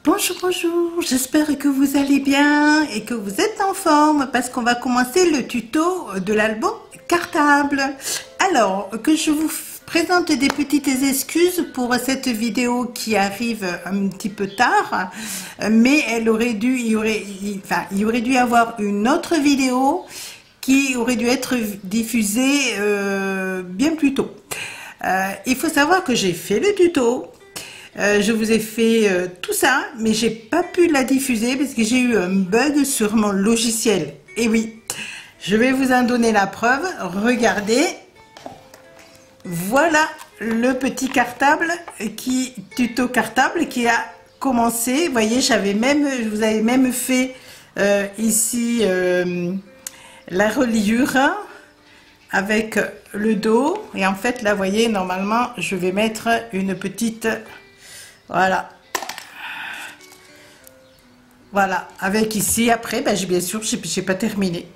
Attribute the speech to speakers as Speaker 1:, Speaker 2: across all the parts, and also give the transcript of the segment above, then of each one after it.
Speaker 1: Bonjour, bonjour, j'espère que vous allez bien et que vous êtes en forme parce qu'on va commencer le tuto de l'album cartable. Alors, que je vous présente des petites excuses pour cette vidéo qui arrive un petit peu tard, mais il aurait dû y avoir une autre vidéo qui aurait dû être diffusée bien plus tôt. Il faut savoir que j'ai fait le tuto. Je vous ai fait tout ça, mais j'ai pas pu la diffuser parce que j'ai eu un bug sur mon logiciel. Et oui, je vais vous en donner la preuve. Regardez, voilà le petit cartable tuto cartable qui a commencé. Vous voyez, je vous avais même fait ici la reliure avec le dos. Et en fait, là, vous voyez, normalement, je vais mettre une petite... Voilà, avec ici, après, bien sûr, j'ai pas terminé.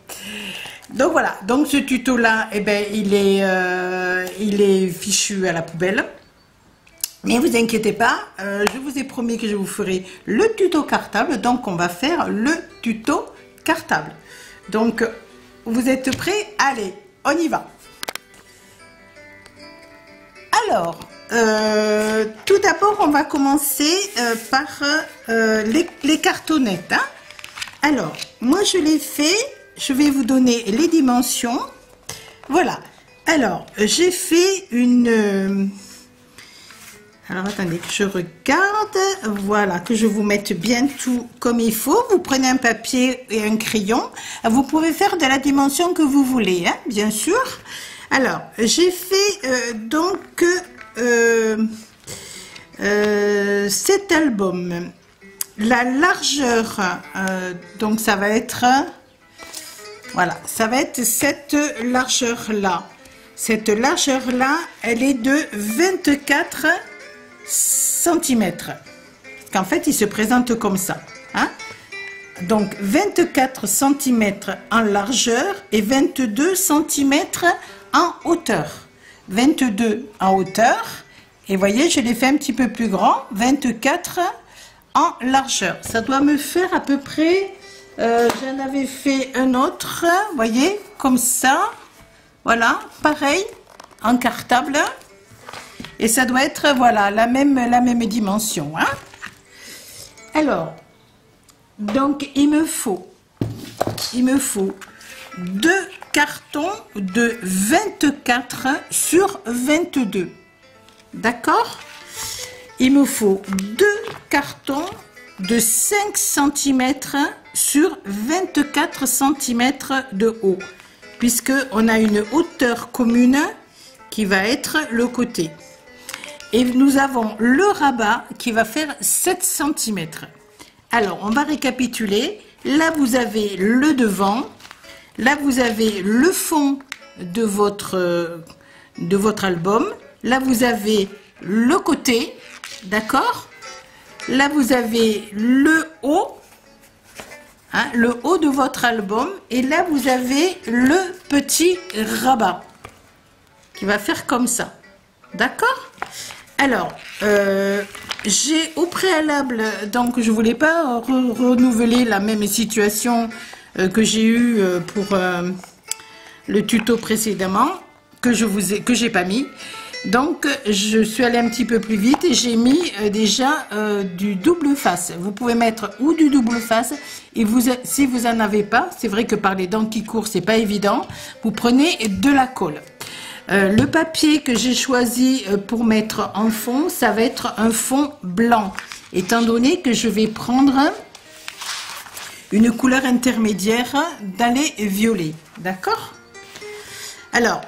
Speaker 1: Donc voilà, donc ce tuto-là, il est fichu à la poubelle. Mais vous inquiétez pas, je vous ai promis que je vous ferai le tuto cartable, donc on va faire le tuto cartable. Donc, vous êtes prêts? Allez, on y va. Alors... tout d'abord, on va commencer par les cartonnettes. Hein. Alors, moi je l'ai fait, je vais vous donner les dimensions. Voilà. Alors, j'ai fait une... Alors, attendez que je regarde. Voilà, que je vous mette bien tout comme il faut. Vous prenez un papier et un crayon. Vous pouvez faire de la dimension que vous voulez, hein, bien sûr. Alors, j'ai fait donc... cet album, la largeur, donc ça va être, voilà, ça va être cette largeur là. Cette largeur là, elle est de 24 cm. Parce qu'en fait, il se présente comme ça. Hein? Donc 24 cm en largeur et 22 cm en hauteur. 22 en hauteur et voyez, je l'ai fait un petit peu plus grand, 24 en largeur. Ça doit me faire à peu près, j'en avais fait un autre, voyez, comme ça, voilà, pareil, en cartable, et ça doit être, voilà, la même dimension. Hein. Alors, donc il me faut deux cartons de 24 sur 22. D'accord? Il me faut deux cartons de 5 cm sur 24 cm de haut, puisque on a une hauteur commune qui va être le côté. Et nous avons le rabat qui va faire 7 cm. Alors, on va récapituler. Là, vous avez le devant. Là, vous avez le fond de votre album. Là, vous avez le côté, d'accord? Là, vous avez le haut, hein, le haut de votre album. Et là, vous avez le petit rabat qui va faire comme ça, d'accord? Alors, j'ai au préalable, donc je voulais pas renouveler la même situation que j'ai eu pour le tuto précédemment, que j'ai pas mis. Donc je suis allée un petit peu plus vite et j'ai mis déjà du double face. Vous pouvez mettre ou du double face, et si vous en avez pas, c'est vrai que par les dents qui courent c'est pas évident, vous prenez de la colle. Le papier que j'ai choisi pour mettre en fond, ça va être un fond blanc, étant donné que je vais prendre une couleur intermédiaire dans les violets, d'accord? Alors,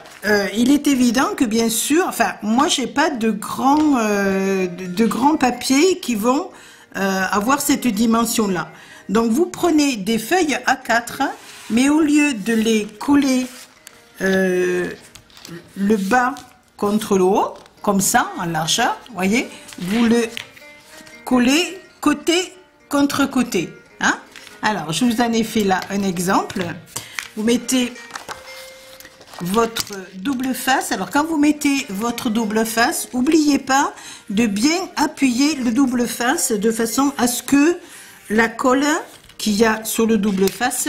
Speaker 1: il est évident que bien sûr, enfin, moi j'ai pas de grands papiers qui vont avoir cette dimension-là. Donc vous prenez des feuilles A4, mais au lieu de les coller le bas contre le haut, comme ça, en largeur, voyez, vous le collez côté contre côté, hein? Alors, je vous en ai fait là un exemple. Vous mettez votre double face. Alors, quand vous mettez votre double face, n'oubliez pas de bien appuyer le double face de façon à ce que la colle qu'il y a sur le double face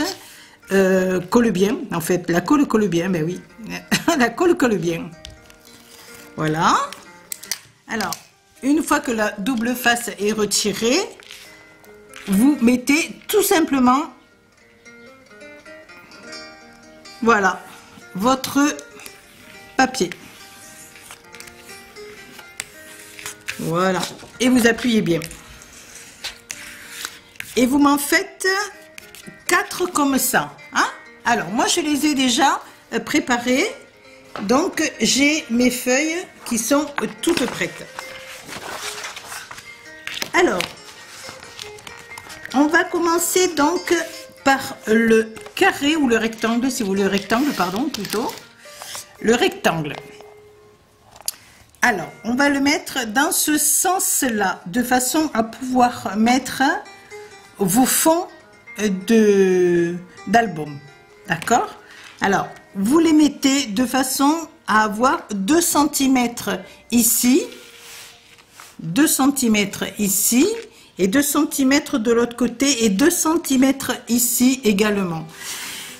Speaker 1: colle bien. En fait, la colle colle bien, ben oui, la colle colle bien. Voilà. Alors, une fois que la double face est retirée, vous mettez tout simplement, voilà, votre papier. Voilà. Et vous appuyez bien. Et vous m'en faites 4 comme ça. Hein? Alors, moi, je les ai déjà préparés. Donc, j'ai mes feuilles qui sont toutes prêtes. Alors, on va commencer donc par le carré ou le rectangle, si vous voulez, le rectangle, pardon, plutôt. Le rectangle. Alors, on va le mettre dans ce sens-là, de façon à pouvoir mettre vos fonds d'album. D'accord? Alors, vous les mettez de façon à avoir 2 cm ici, 2 cm ici, et 2 cm de l'autre côté, et 2 cm ici également.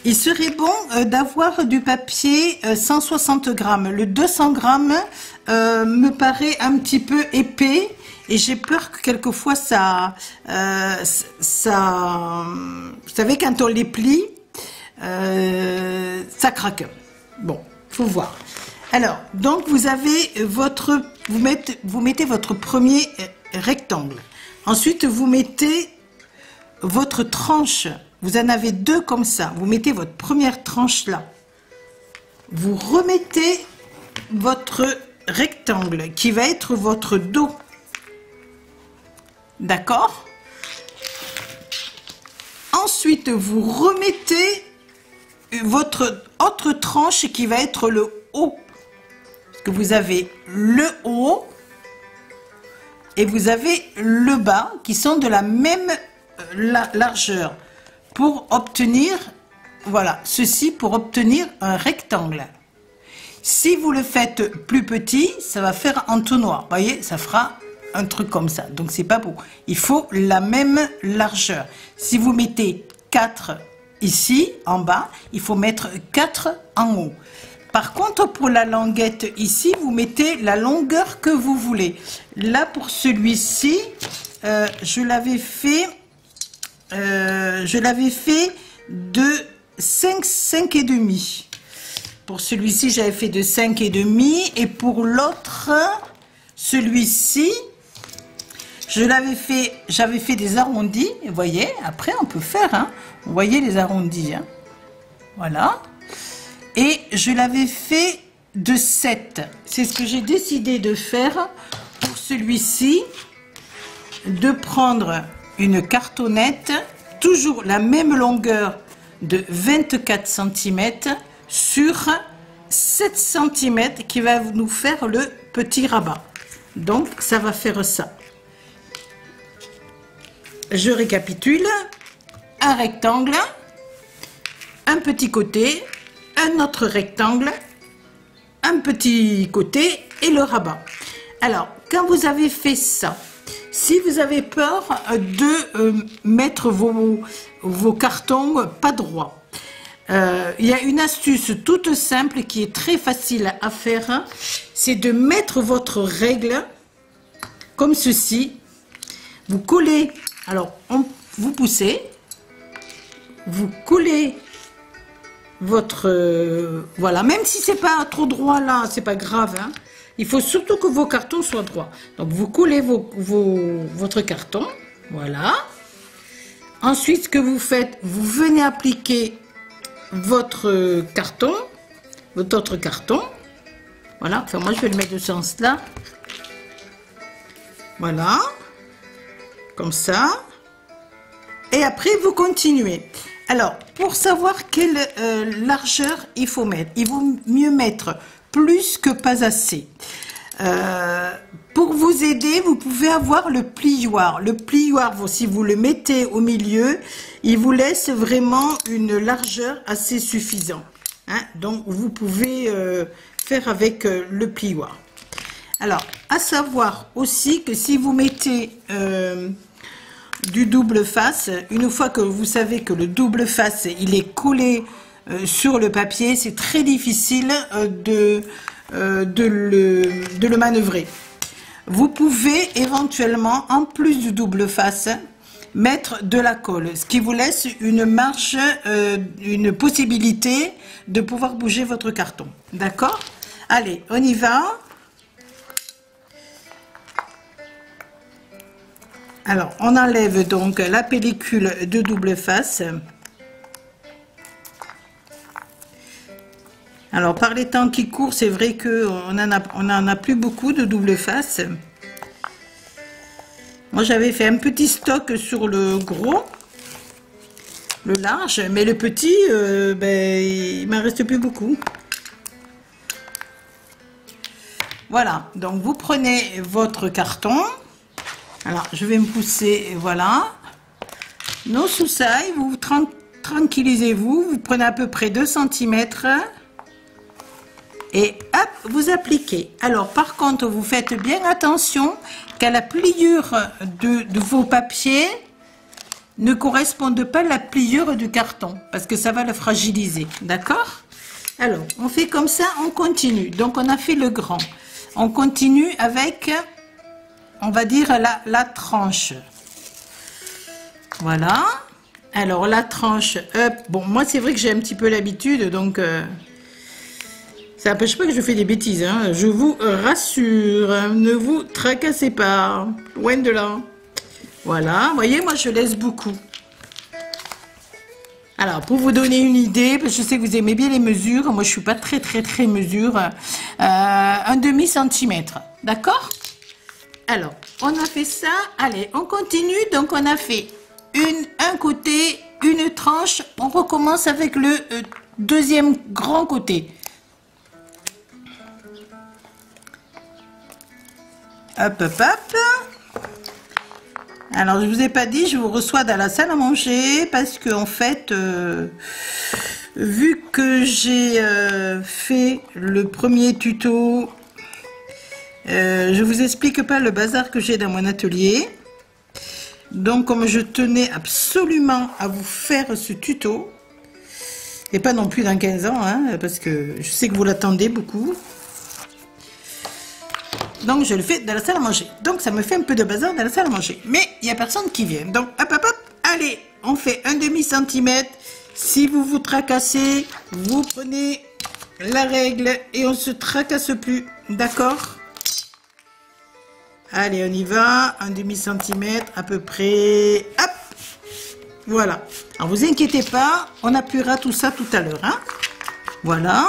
Speaker 1: Il serait bon d'avoir du papier 160 grammes. Le 200 grammes me paraît un petit peu épais et j'ai peur que quelquefois ça, vous savez, quand on les plie, ça craque. Bon, faut voir. Alors, donc vous avez vous mettez votre premier rectangle. Ensuite, vous mettez votre tranche. Vous en avez 2 comme ça. Vous mettez votre première tranche là. Vous remettez votre rectangle qui va être votre dos. D'accord? Ensuite, vous remettez votre autre tranche qui va être le haut. Parce que vous avez le haut et vous avez le bas qui sont de la même largeur. Pour obtenir, voilà, ceci pour obtenir un rectangle. Si vous le faites plus petit, ça va faire entonnoir. Vous voyez, ça fera un truc comme ça. Donc, c'est pas beau. Il faut la même largeur. Si vous mettez 4 ici, en bas, il faut mettre 4 en haut. Par contre, pour la languette ici, vous mettez la longueur que vous voulez. Là, pour celui-ci, je l'avais fait de 5,5. Pour celui-ci, j'avais fait de 5,5 et pour l'autre, celui-ci, j'avais fait des arrondis. Vous voyez, après on peut faire, hein, vous voyez les arrondis, hein, voilà. Et je l'avais fait de 7. C'est ce que j'ai décidé de faire pour celui-ci, de prendre une cartonnette, toujours la même longueur de 24 cm sur 7 cm qui va nous faire le petit rabat. Donc ça va faire ça. Je récapitule: un rectangle, un petit côté, un autre rectangle, un petit côté et le rabat. Alors, quand vous avez fait ça, si vous avez peur de mettre vos cartons pas droits, il y a une astuce toute simple qui est très facile à faire, c'est de mettre votre règle comme ceci. Vous collez, alors vous poussez, vous collez votre, voilà, même si c'est pas trop droit là, c'est pas grave, hein. Il faut surtout que vos cartons soient droits. Donc vous collez votre carton, voilà. Ensuite, ce que vous faites, vous venez appliquer votre carton, votre autre carton. Voilà, enfin moi je vais le mettre de ce sens-là. Voilà, comme ça. Et après vous continuez. Alors, pour savoir quelle largeur il faut mettre, il vaut mieux mettre plus que pas assez. Pour vous aider, vous pouvez avoir le plioir. Le plioir, si vous le mettez au milieu, il vous laisse vraiment une largeur assez suffisante. Hein? Donc, vous pouvez faire avec le plioir. Alors, à savoir aussi que si vous mettez du double face, une fois que vous savez que le double face, il est collé sur le papier, c'est très difficile de le manœuvrer. Vous pouvez éventuellement, en plus du double face, mettre de la colle, ce qui vous laisse une marge, une possibilité de pouvoir bouger votre carton. D'accord? Allez, on y va. Alors, on enlève donc la pellicule de double face. Alors, par les temps qui courent, c'est vrai qu'on en a plus beaucoup de double face. Moi, j'avais fait un petit stock sur le gros, le large, mais le petit, il m'en reste plus beaucoup. Voilà, donc vous prenez votre carton. Alors, je vais me pousser, voilà. Nos soussailles, vous tranquillisez-vous, vous prenez à peu près 2 cm. Et hop, vous appliquez. Alors, par contre, vous faites bien attention qu'à la pliure de vos papiers ne corresponde pas à la pliure du carton, parce que ça va le fragiliser. D'accord? Alors, on fait comme ça, on continue. Donc, on a fait le grand. On continue avec, on va dire, la tranche. Voilà. Alors, la tranche, hop. Bon, moi, c'est vrai que j'ai un petit peu l'habitude, donc... ça n'empêche pas que je fais des bêtises, hein. Je vous rassure, ne vous tracassez pas, loin de là. Voilà, vous voyez, moi je laisse beaucoup. Alors, pour vous donner une idée, parce que je sais que vous aimez bien les mesures, moi je suis pas très mesure, un demi-centimètre, d'accord? Alors, on a fait ça, allez, on continue, donc on a fait un côté, une tranche, on recommence avec le deuxième grand côté. Hop, hop, hop. Alors, je vous ai pas dit, je vous reçois dans la salle à manger parce que en fait, vu que j'ai fait le premier tuto, je vous explique pas le bazar que j'ai dans mon atelier. Donc, comme je tenais absolument à vous faire ce tuto, et pas non plus dans 15 ans, hein, parce que je sais que vous l'attendez beaucoup. Donc, je le fais dans la salle à manger. Donc, ça me fait un peu de bazar dans la salle à manger. Mais il n'y a personne qui vient. Donc, hop, hop, hop. Allez, on fait un demi-centimètre. Si vous vous tracassez, vous prenez la règle et on ne se tracasse plus. D'accord? Allez, on y va. Un demi-centimètre à peu près. Hop. Voilà. Alors, vous inquiétez pas. On appuiera tout ça tout à l'heure. Hein? Voilà.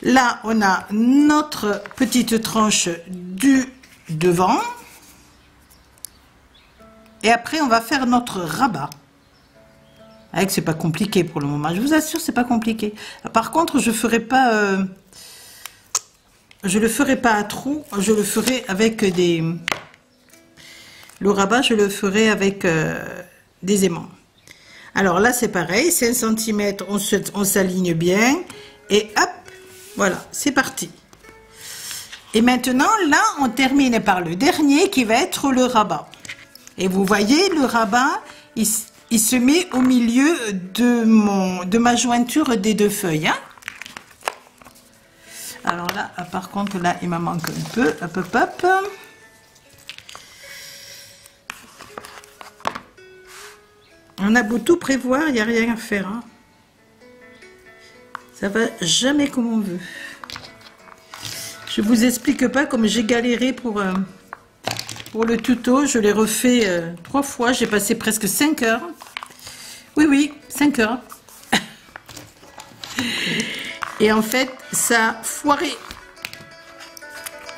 Speaker 1: Là, on a notre petite tranche du devant. Et après, on va faire notre rabat. Avec, c'est pas compliqué pour le moment. Je vous assure, c'est pas compliqué. Par contre, je ferai pas... je le ferai pas à trous. Je le ferai avec des... Le rabat, je le ferai avec des aimants. Alors là, c'est pareil. 5 cm, on s'aligne bien. Et hop. Voilà, c'est parti. Et maintenant, là, on termine par le dernier qui va être le rabat. Et vous voyez, le rabat, il se met au milieu de ma jointure des 2 feuilles. Hein. Alors là, par contre, là, il m'en manque un peu. Hop, hop, hop. On a beau tout prévoir, il n'y a rien à faire. Hein. Ça va jamais comme on veut. Je vous explique pas comme j'ai galéré pour le tuto. Je l'ai refait 3 fois. J'ai passé presque 5 heures. Oui, oui, 5 heures. Et en fait, ça a foiré.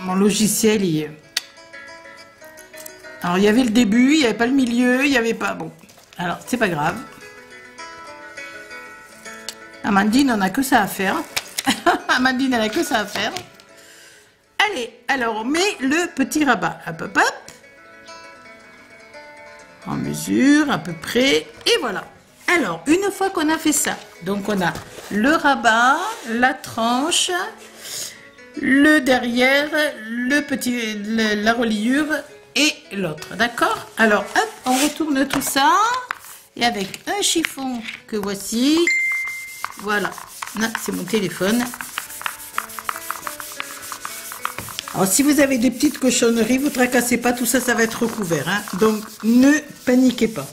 Speaker 1: Mon logiciel, alors, il y avait le début, il n'y avait pas le milieu, il n'y avait pas... Bon, alors, c'est pas grave. Amandine, on n'a que ça à faire. Amandine, elle n'a que ça à faire. Allez, alors on met le petit rabat. Hop, hop, hop. On mesure à peu près. Et voilà. Alors, une fois qu'on a fait ça, donc on a le rabat, la tranche, le derrière, la reliure et l'autre, d'accord? Alors, hop, on retourne tout ça, et avec un chiffon que voici, voilà, là, c'est mon téléphone. Alors, si vous avez des petites cochonneries, vous tracassez pas, tout ça, ça va être recouvert, hein, donc ne paniquez pas.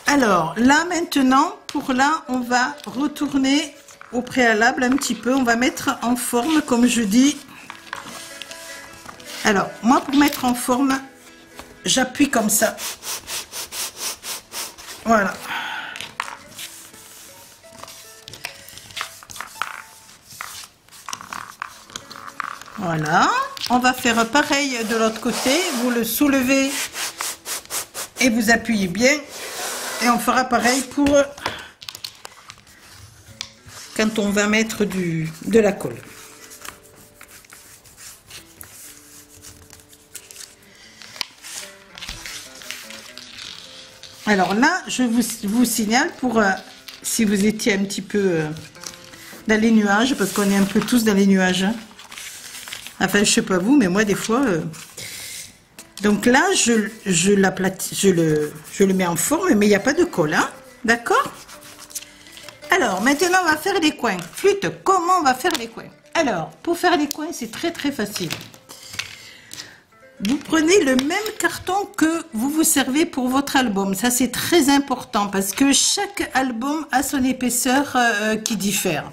Speaker 1: Alors, là, maintenant, pour là, on va retourner au préalable un petit peu, on va mettre en forme, comme je dis. Alors, moi, pour mettre en forme, j'appuie comme ça. Voilà. Voilà. On va faire pareil de l'autre côté. Vous le soulevez et vous appuyez bien. Et on fera pareil pour quand on va mettre de la colle. Alors là, je vous signale pour si vous étiez un petit peu dans les nuages, parce qu'on est un peu tous dans les nuages. Hein. Enfin, je sais pas vous, mais moi des fois. Donc là, je le mets en forme, mais il n'y a pas de colle, hein, d'accord? Alors, maintenant, on va faire les coins. Flûte, comment on va faire les coins? Alors, pour faire les coins, c'est très très facile. Vous prenez le même carton que vous vous servez pour votre album. Ça, c'est très important parce que chaque album a son épaisseur qui diffère.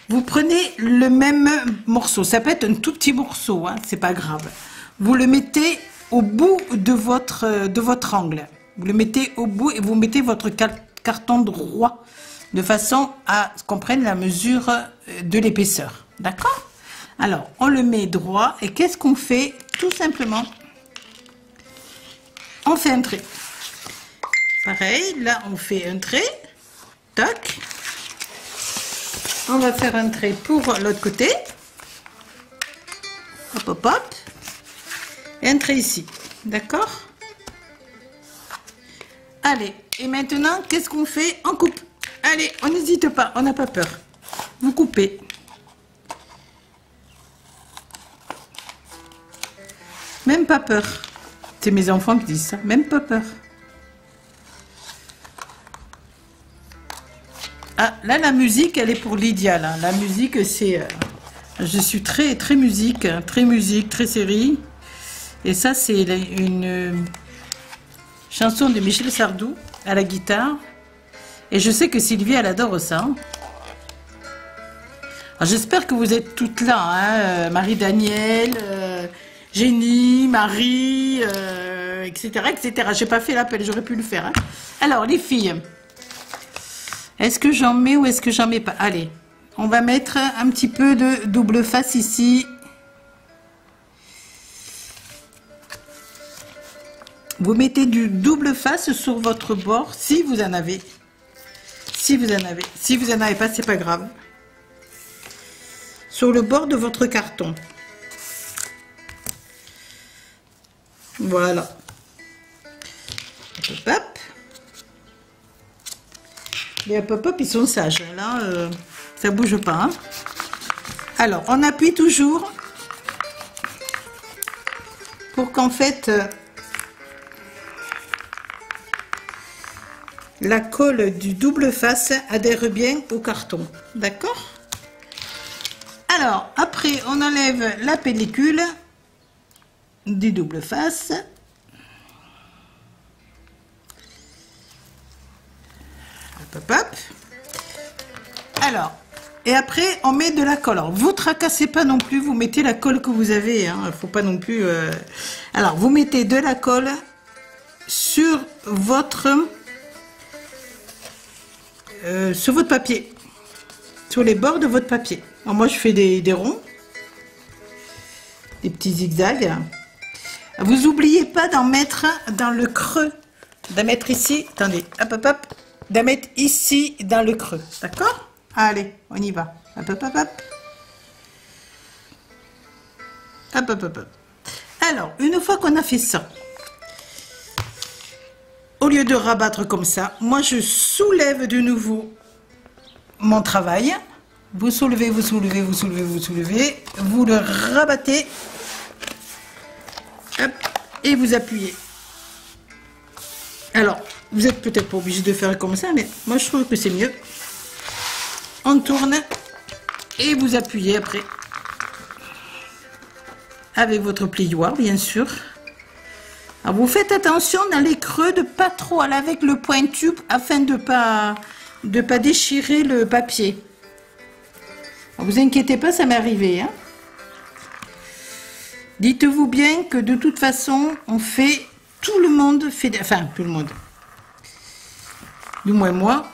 Speaker 1: Vous prenez le même morceau. Ça peut être un tout petit morceau, hein, c'est pas grave. Vous le mettez au bout de votre angle. Vous le mettez au bout et vous mettez votre carton droit de façon à ce qu'on prenne la mesure de l'épaisseur. D'accord? Alors, on le met droit et qu'est-ce qu'on fait? Tout simplement, on fait un trait. Pareil, là, on fait un trait. Tac. On va faire un trait pour l'autre côté. Hop, hop, hop. Et un trait ici. D'accord? Allez, et maintenant, qu'est-ce qu'on fait? On coupe. Allez, on n'hésite pas, on n'a pas peur. Vous coupez. Même pas peur. C'est mes enfants qui disent ça. Même pas peur. Ah, là, la musique, elle est pour Lydia. Là. La musique, c'est... je suis très, très musique, très série. Et ça, c'est une chanson de Michel Sardou à la guitare. Et je sais que Sylvie, elle adore ça. J'espère que vous êtes toutes là. Hein, Marie-Danielle, Jenny, Marie, etc. etc. J'ai pas fait l'appel, j'aurais pu le faire. Hein. Alors, les filles, est-ce que j'en mets ou est-ce que j'en mets pas? Allez, on va mettre un petit peu de double face ici. Vous mettez du double face sur votre bord, si vous en avez. Si vous en avez. Si vous en avez pas, c'est pas grave. Sur le bord de votre carton. Voilà. Hop, hop. Les hop, hop, ils sont sages. Là, ça bouge pas. Hein. Alors, on appuie toujours pour qu'en fait... la colle du double face adhère bien au carton, d'accord? Alors, après, on enlève la pellicule du double face. Hop, hop, hop. Alors, et après, on met de la colle. Alors, vous tracassez pas non plus, vous mettez la colle que vous avez, hein, il faut pas non plus... Alors, vous mettez de la colle sur votre papier, sur les bords de votre papier. Alors moi je fais des ronds, des petits zigzags. Vous oubliez pas d'en mettre dans le creux, d'en mettre ici, attendez, hop hop hop, d'en mettre ici dans le creux, d'accord? Allez, on y va, hop hop hop hop, hop hop hop hop. Alors une fois qu'on a fait ça, au lieu de rabattre comme ça, moi je soulève de nouveau mon travail. Vous soulevez, vous soulevez, vous soulevez, vous soulevez. Vous le rabattez. Hop, et vous appuyez. Alors, vous n'êtes peut-être pas obligé de faire comme ça, mais moi je trouve que c'est mieux. On tourne et vous appuyez après. Avec votre plioir, bien sûr. Alors, vous faites attention dans les creux de pas trop aller avec le pointu afin de pas déchirer le papier. Alors, vous inquiétez pas, ça m'est arrivé. Hein. Dites-vous bien que de toute façon, on fait, tout le monde fait, enfin tout le monde. Du moins moi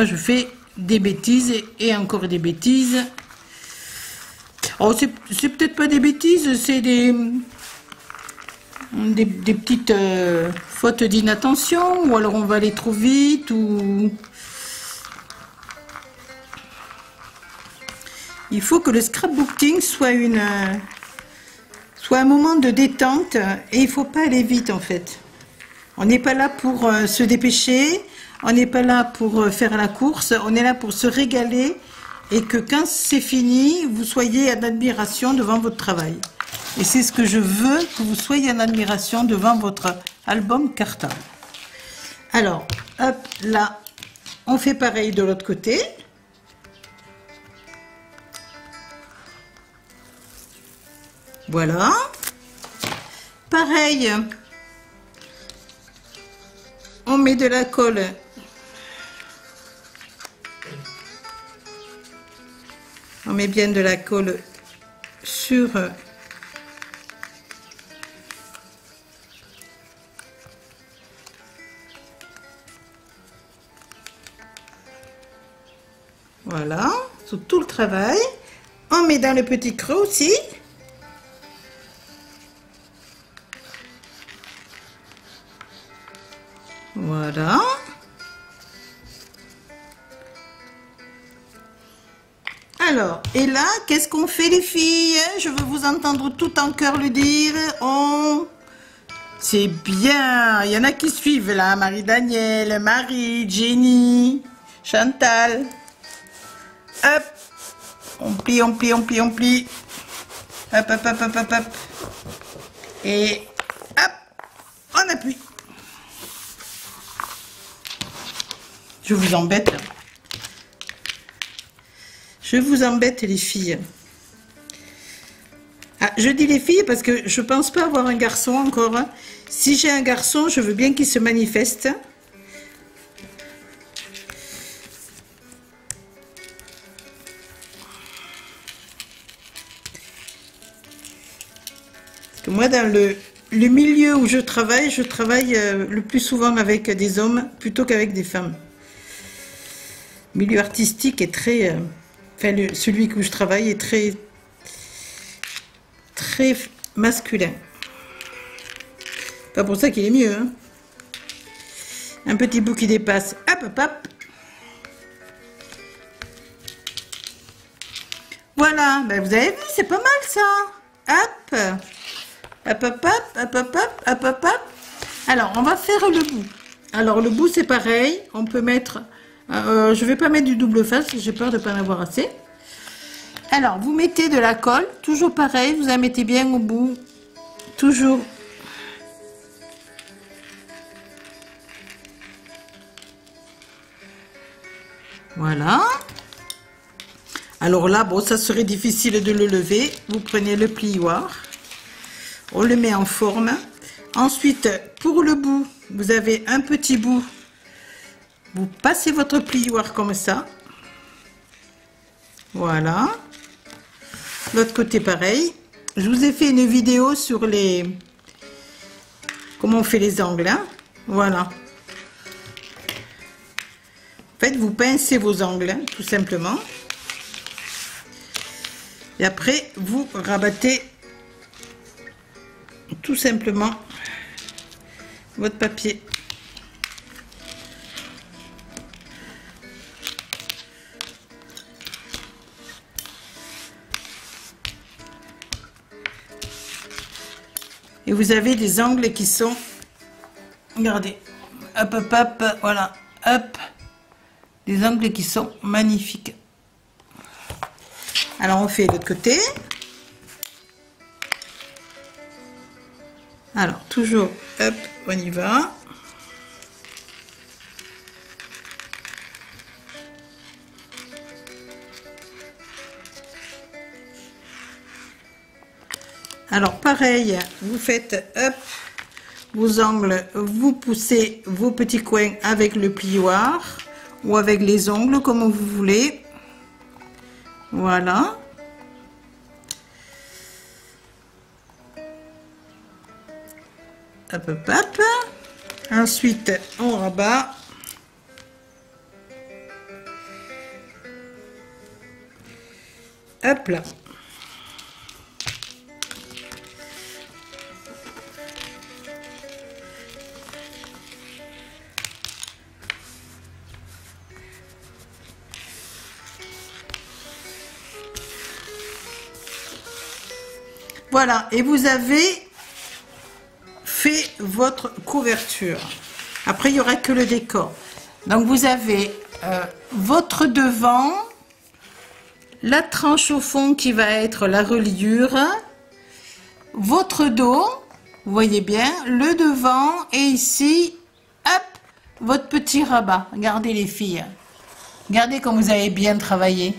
Speaker 1: je fais des bêtises et encore des bêtises. Oh, c'est peut-être pas des bêtises, c'est des petites fautes d'inattention, ou alors on va aller trop vite, ou... Il faut que le scrapbooking soit un moment de détente, et il faut pas aller vite en fait. On n'est pas là pour se dépêcher, on n'est pas là pour faire la course, on est là pour se régaler, et que quand c'est fini, vous soyez en admiration devant votre travail. Et c'est ce que je veux, que vous soyez en admiration devant votre album cartable. Alors, hop, là, on fait pareil de l'autre côté. Voilà. Pareil, on met de la colle. On met bien de la colle sur voilà, sur tout le travail. On met dans le petit creux aussi. Voilà. Alors, et là, qu'est-ce qu'on fait les filles? Je veux vous entendre tout en chœur le dire. C'est bien. Il y en a qui suivent là. Marie-Danielle, Marie, Jenny, Chantal. Hop. On plie, on plie, on plie, on plie. Hop, hop, hop, hop, hop, hop. Et hop, on appuie. Je vous embête. Je vous embête les filles. Ah, je dis les filles parce que je pense pas avoir un garçon encore. Hein. Si j'ai un garçon, je veux bien qu'il se manifeste. Parce que moi, dans le milieu où je travaille le plus souvent avec des hommes plutôt qu'avec des femmes. Le milieu artistique est très... Enfin, celui où je travaille est très masculin. Pas pour ça qu'il est mieux. Hein. Un petit bout qui dépasse. Hop, hop, hop. Voilà. Ben, vous avez vu, c'est pas mal ça. Hop. Hop, hop, hop, hop, hop, hop, hop, hop, hop. Alors, on va faire le bout. Alors, le bout, c'est pareil. On peut mettre... je vais pas mettre du double face, j'ai peur de pas en avoir assez. Alors, vous mettez de la colle, toujours pareil, vous en mettez bien au bout, toujours. Voilà. Alors là, bon, ça serait difficile de le lever. Vous prenez le plioir, on le met en forme. Ensuite, pour le bout, vous avez un petit bout. Vous passez votre plioir comme ça. Voilà. L'autre côté pareil. Je vous ai fait une vidéo sur les... Comment on fait les angles. Hein? Voilà. En fait, vous pincez vos angles, hein, tout simplement. Et après, vous rabattez tout simplement votre papier. Et vous avez des angles qui sont, regardez, hop, hop, hop, voilà, hop, des angles qui sont magnifiques. Alors, on fait l'autre côté. Alors, toujours, hop, on y va. Alors, pareil, vous faites, hop, vos angles, vous poussez vos petits coins avec le plioir ou avec les ongles, comme vous voulez. Voilà. Hop, hop, hop. Ensuite, on rabat. Hop là. Voilà, et vous avez fait votre couverture. Après, il n'y aura que le décor. Donc, vous avez votre devant, la tranche au fond qui va être la reliure, votre dos, vous voyez bien, le devant, et ici, hop, votre petit rabat. Regardez les filles. Regardez comme vous avez bien travaillé.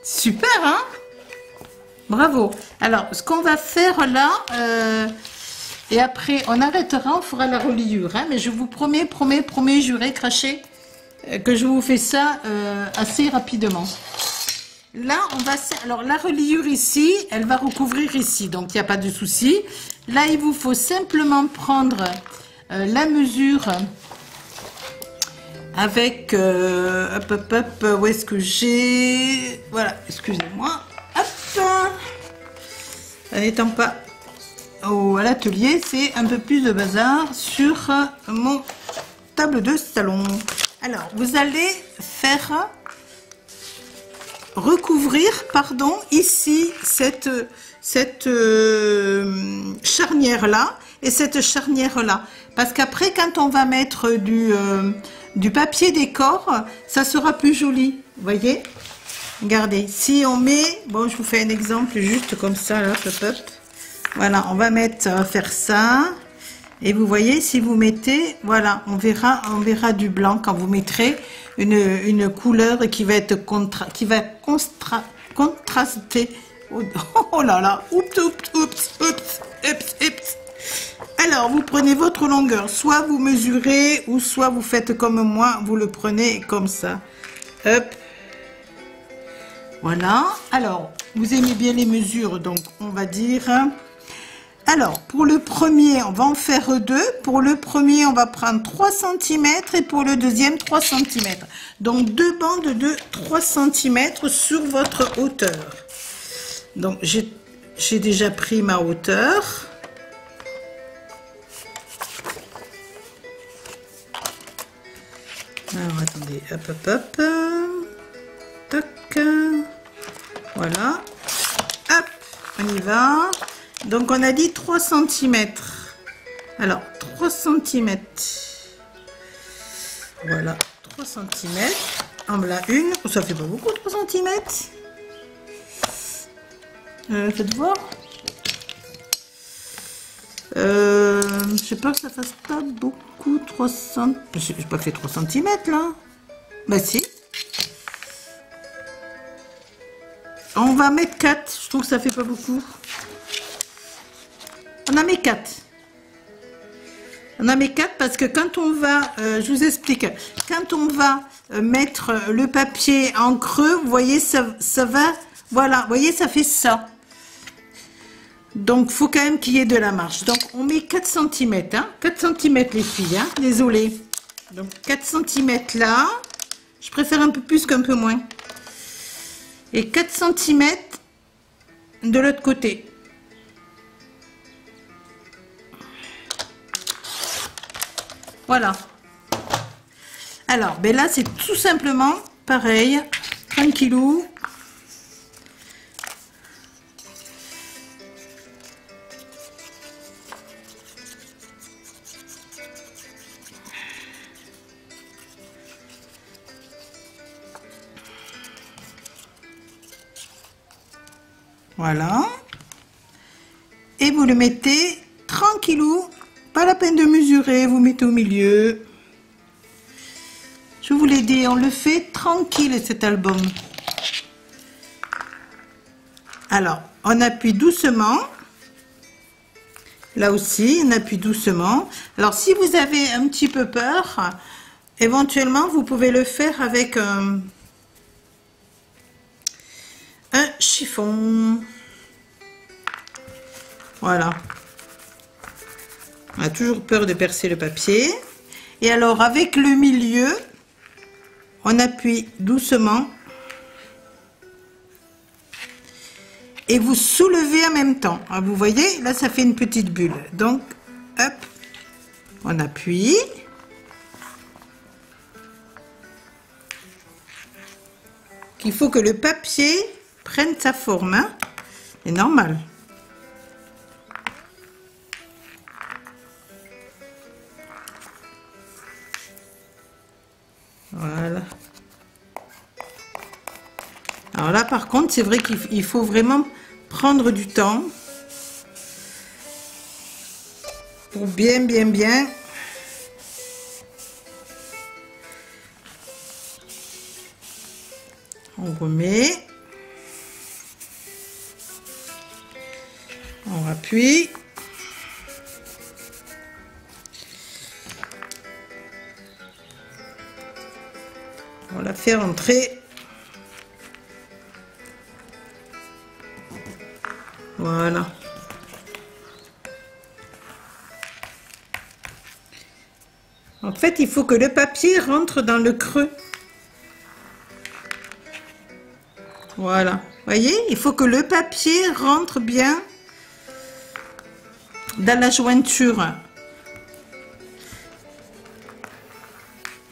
Speaker 1: Super, hein? Bravo. Alors, ce qu'on va faire là, et après on arrêtera, on fera la reliure, hein, mais je vous promets, juré, craché, que je vous fais ça assez rapidement. Là, on va... Alors, la reliure ici, elle va recouvrir ici, donc il n'y a pas de souci. Là, il vous faut simplement prendre la mesure avec... hop, hop, hop, où est-ce que j'ai... Voilà, excusez-moi. Hop. En n'étant pas à l'atelier, c'est un peu plus de bazar sur mon table de salon. Alors, vous allez faire recouvrir, pardon, ici cette charnière là et cette charnière là, parce qu'après quand on va mettre du papier décor, ça sera plus joli, vous voyez. Regardez, si on met, bon, je vous fais un exemple juste comme ça là, hop, hop. Voilà, on va faire ça. Et vous voyez, si vous mettez, voilà, on verra du blanc quand vous mettrez une couleur qui va être contraster. Oh là là, oups, oups, oups, oups, oups, oups. Alors, vous prenez votre longueur, soit vous mesurez, ou soit vous faites comme moi, vous le prenez comme ça. Hop. Voilà. Alors, vous aimez bien les mesures, donc on va dire... Alors, pour le premier, on va en faire deux. Pour le premier, on va prendre 3 cm et pour le deuxième, 3 cm. Donc, deux bandes de 3 cm sur votre hauteur. Donc, j'ai déjà pris ma hauteur. Alors, attendez, hop, hop, hop. Tac. Voilà. Hop, on y va. Donc, on a dit 3 cm. Alors, 3 cm. Voilà, 3 cm. En voilà une. Ça fait pas beaucoup, 3 cm. Faites voir. Je sais pas que ça fasse pas beaucoup, 3 cm. J'ai pas fait 3 cm là. Bah si. On va mettre 4. Je trouve que ça fait pas beaucoup. On en met 4. On en met 4 parce que quand on va, je vous explique, quand on va mettre le papier en creux, vous voyez, ça va, voilà, vous voyez, ça fait ça. Donc, il faut quand même qu'il y ait de la marge. Donc, on met 4 cm, hein, 4 cm les filles, hein, désolé. Donc, 4 cm là, je préfère un peu plus qu'un peu moins. Et 4 cm de l'autre côté. Voilà. Alors, ben là, c'est tout simplement pareil, tranquillou. Voilà. Et vous le mettez tranquillou. Pas la peine de mesurer, vous mettez au milieu. Je vous l'ai dit, on le fait tranquille cet album. Alors, on appuie doucement. Là aussi, on appuie doucement. Alors, si vous avez un petit peu peur, éventuellement, vous pouvez le faire avec un chiffon. Voilà. On a toujours peur de percer le papier. Et alors, avec le milieu, on appuie doucement. Et vous soulevez en même temps. Alors, vous voyez, là, ça fait une petite bulle. Donc, hop, on appuie. Il faut que le papier prenne sa forme. Hein. C'est normal. Voilà. Alors là, par contre, c'est vrai qu'il faut vraiment prendre du temps pour bien. On remet. On appuie. On la fait rentrer. Voilà. En fait, il faut que le papier rentre dans le creux. Voilà. Voyez, il faut que le papier rentre bien dans la jointure.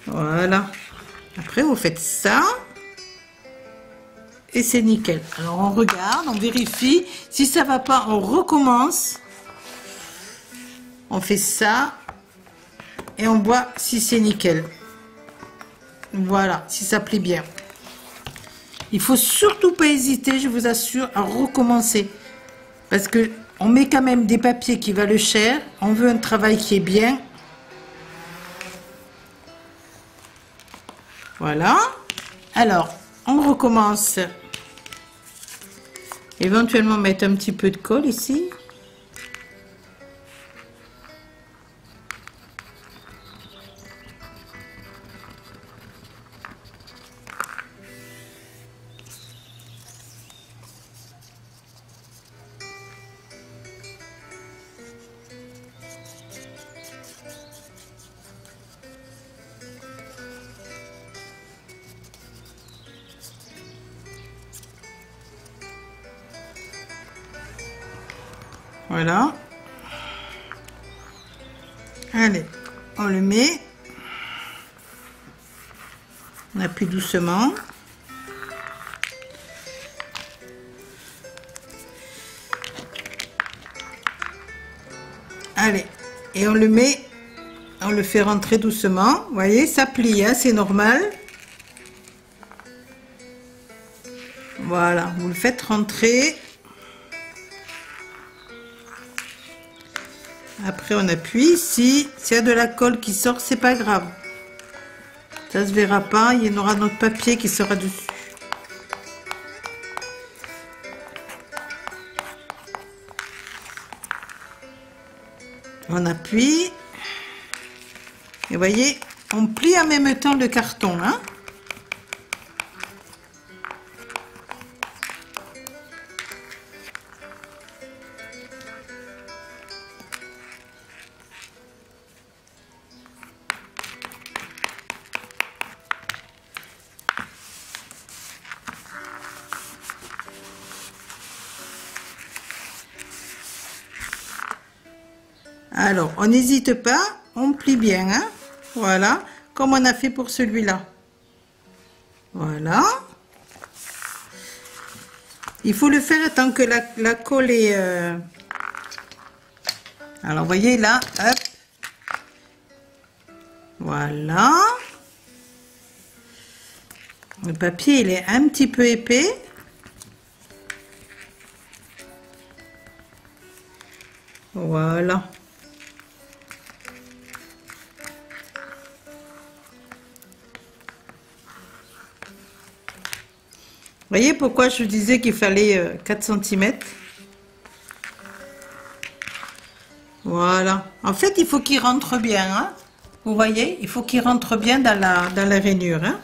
Speaker 1: Voilà. Après, vous faites ça. Et c'est nickel. Alors, on regarde, on vérifie. Si ça va pas, on recommence. On fait ça. Et on voit si c'est nickel. Voilà, si ça plie bien. Il faut surtout pas hésiter, je vous assure, à recommencer. Parce que on met quand même des papiers qui valent cher. On veut un travail qui est bien. Voilà. Alors, on recommence. Éventuellement mettre un petit peu de colle ici. Voilà. Allez, on le met. On appuie doucement. Allez, et on le met, on le fait rentrer doucement. Vous voyez, ça plie, hein, c'est normal. Voilà, vous le faites rentrer. Après, on appuie ici. S'il y a de la colle qui sort, c'est pas grave. Ça se verra pas. Il y aura notre papier qui sera dessus. On appuie. Et vous voyez, on plie en même temps le carton, hein. Alors, on n'hésite pas, on plie bien, hein. Voilà, comme on a fait pour celui-là. Voilà. Il faut le faire tant que la colle est... Alors, vous voyez là, hop. Voilà. Le papier, il est un petit peu épais. Voilà. Voyez pourquoi je disais qu'il fallait 4 cm. Voilà. En fait, il faut qu'il rentre bien. Hein. Vous voyez, il faut qu'il rentre bien dans la rainure. Hein.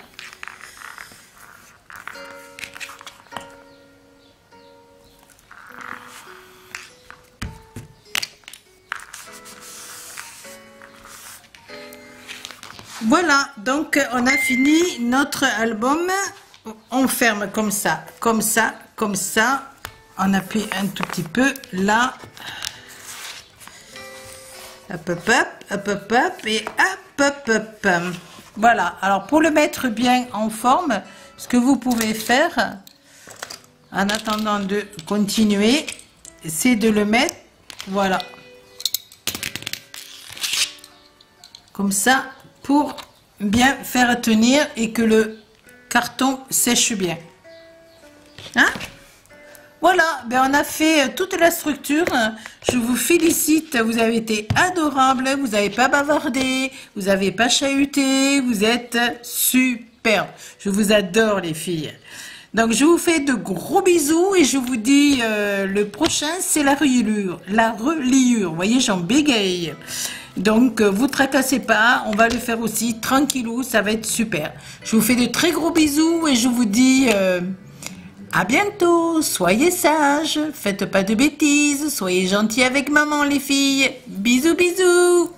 Speaker 1: Voilà, donc on a fini notre album. On ferme comme ça, comme ça, comme ça. On appuie un tout petit peu là. Hop, hop, hop, hop, hop, hop, et hop, hop, hop. Voilà, alors pour le mettre bien en forme, ce que vous pouvez faire, en attendant de continuer, c'est de le mettre, voilà, comme ça, pour bien faire tenir et que le carton sèche bien. Hein? Voilà, ben on a fait toute la structure. Je vous félicite, vous avez été adorables, vous n'avez pas bavardé, vous n'avez pas chahuté, vous êtes super. Je vous adore les filles. Donc je vous fais de gros bisous et je vous dis le prochain c'est la reliure. La reliure, vous voyez j'en bégaye. Donc vous tracassez pas, on va le faire aussi tranquillou, ça va être super. Je vous fais de très gros bisous et je vous dis à bientôt, soyez sages, faites pas de bêtises, soyez gentils avec maman les filles. Bisous bisous.